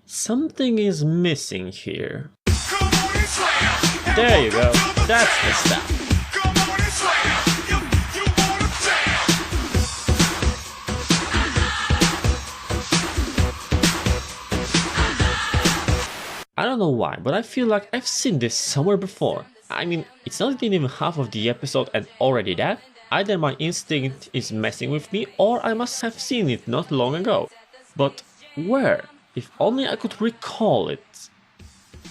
Something is missing here. There you go, that's the stuff. I don't know why, but I feel like I've seen this somewhere before. I mean, it's not even half of the episode and already that. Either my instinct is messing with me or I must have seen it not long ago. But where? If only I could recall it.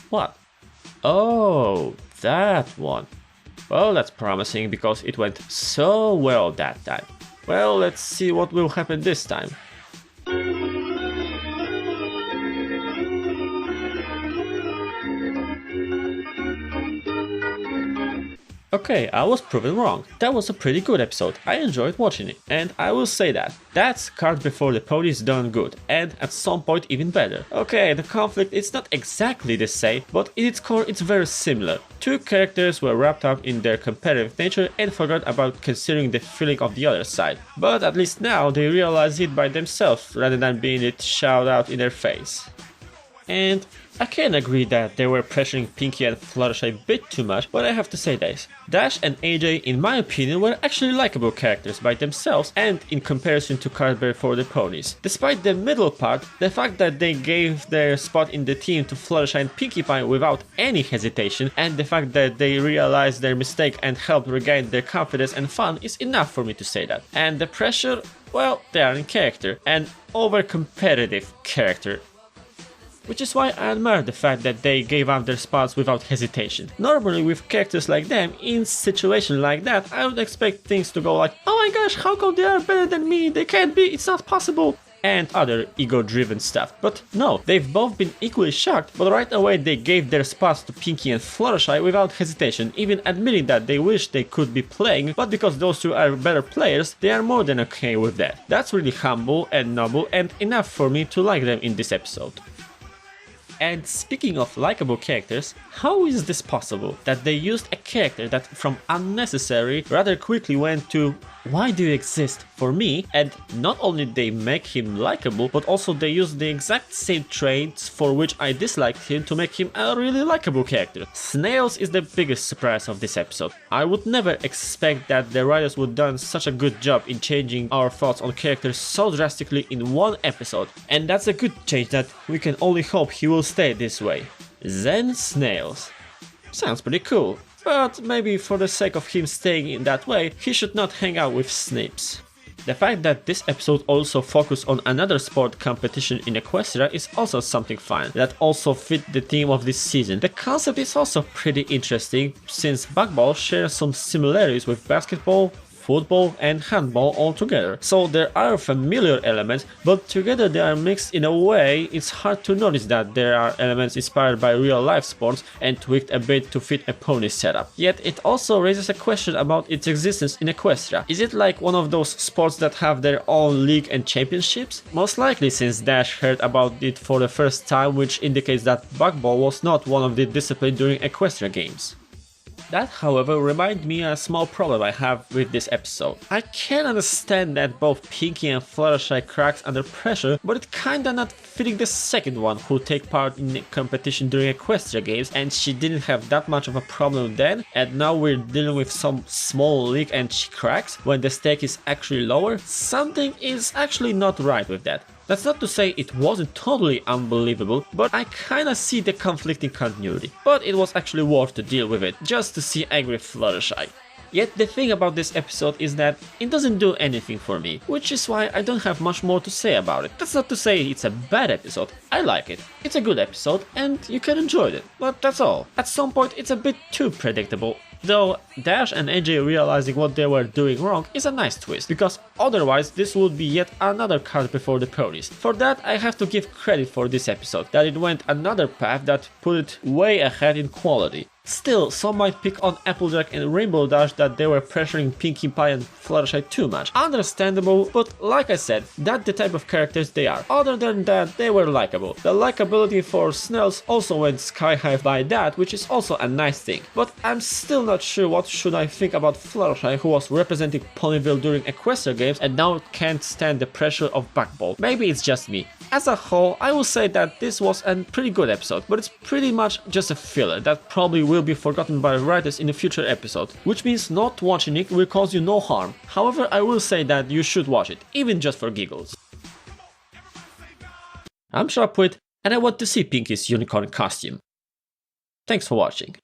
What? Oh, that one. Well, that's promising because it went so well that time. Well, let's see what will happen this time. Okay, I was proven wrong. That was a pretty good episode, I enjoyed watching it, and I will say that's Cards Before the Ponies done good, and at some point even better. Okay, the conflict is not exactly the same, but in its core it's very similar. Two characters were wrapped up in their competitive nature and forgot about considering the feeling of the other side. But at least now they realize it by themselves rather than being it shouted out in their face. And I can agree that they were pressuring Pinkie and Fluttershy a bit too much, but I have to say this. Dash and AJ, in my opinion, were actually likable characters by themselves and in comparison to Cards Before the Ponies. Despite the middle part, the fact that they gave their spot in the team to Fluttershy and Pinkie Pie without any hesitation, and the fact that they realized their mistake and helped regain their confidence and fun is enough for me to say that. And the pressure, well, they are in character, an over-competitive character. Which is why I admire the fact that they gave up their spots without hesitation. Normally with characters like them, in situations like that, I would expect things to go like, oh my gosh, how come they are better than me, they can't be, it's not possible, and other ego-driven stuff. But no, they've both been equally shocked, but right away they gave their spots to Pinkie and Fluttershy without hesitation, even admitting that they wish they could be playing, but because those two are better players, they are more than okay with that. That's really humble and noble and enough for me to like them in this episode. And speaking of likable characters, how is this possible that they used a character that from unnecessary rather quickly went to why do you exist for me, and not only they make him likable, but also they use the exact same traits for which I disliked him to make him a really likable character. Snails is the biggest surprise of this episode. I would never expect that the writers would done such a good job in changing our thoughts on characters so drastically in one episode, and that's a good change that we can only hope he will stay this way. Zen Snails. Sounds pretty cool. But maybe for the sake of him staying in that way, he should not hang out with Snips. The fact that this episode also focused on another sport competition in Equestria is also something fun, that also fit the theme of this season. The concept is also pretty interesting, since Buckball shares some similarities with basketball, football and handball all together. So there are familiar elements, but together they are mixed in a way it's hard to notice that there are elements inspired by real life sports and tweaked a bit to fit a pony setup. Yet it also raises a question about its existence in Equestria. Is it like one of those sports that have their own league and championships? Most likely, since Dash heard about it for the first time, which indicates that Buckball was not one of the disciplines during Equestria games. That, however, reminds me of a small problem I have with this episode. I can understand that both Pinkie and Fluttershy cracks under pressure, but it kinda not fitting the second one who take part in the competition during Equestria games, and she didn't have that much of a problem then, and now we're dealing with some small leak and she cracks when the stake is actually lower. Something is actually not right with that. That's not to say it wasn't totally unbelievable, but I kinda see the conflicting continuity. But it was actually worth to deal with it, just to see angry Fluttershy. Yet the thing about this episode is that it doesn't do anything for me, which is why I don't have much more to say about it. That's not to say it's a bad episode, I like it. It's a good episode and you can enjoy it, but that's all. At some point it's a bit too predictable. Though Dash and AJ realizing what they were doing wrong is a nice twist, because otherwise this would be yet another Cards Before the Ponies. For that I have to give credit for this episode, that it went another path that put it way ahead in quality. Still, some might pick on Applejack and Rainbow Dash that they were pressuring Pinkie Pie and Fluttershy too much. Understandable, but like I said, that's the type of characters they are. Other than that, they were likable. The likability for Snells also went sky high by that, which is also a nice thing. But I'm still not sure what should I think about Fluttershy, who was representing Ponyville during Equestria games and now can't stand the pressure of Buckball. Maybe it's just me. As a whole, I will say that this was a pretty good episode, but it's pretty much just a filler that probably will be forgotten by writers in a future episode, which means not watching it will cause you no harm. However, I will say that you should watch it, even just for giggles. I'm Sharpwit, and I want to see Pinkie's unicorn costume. Thanks for watching.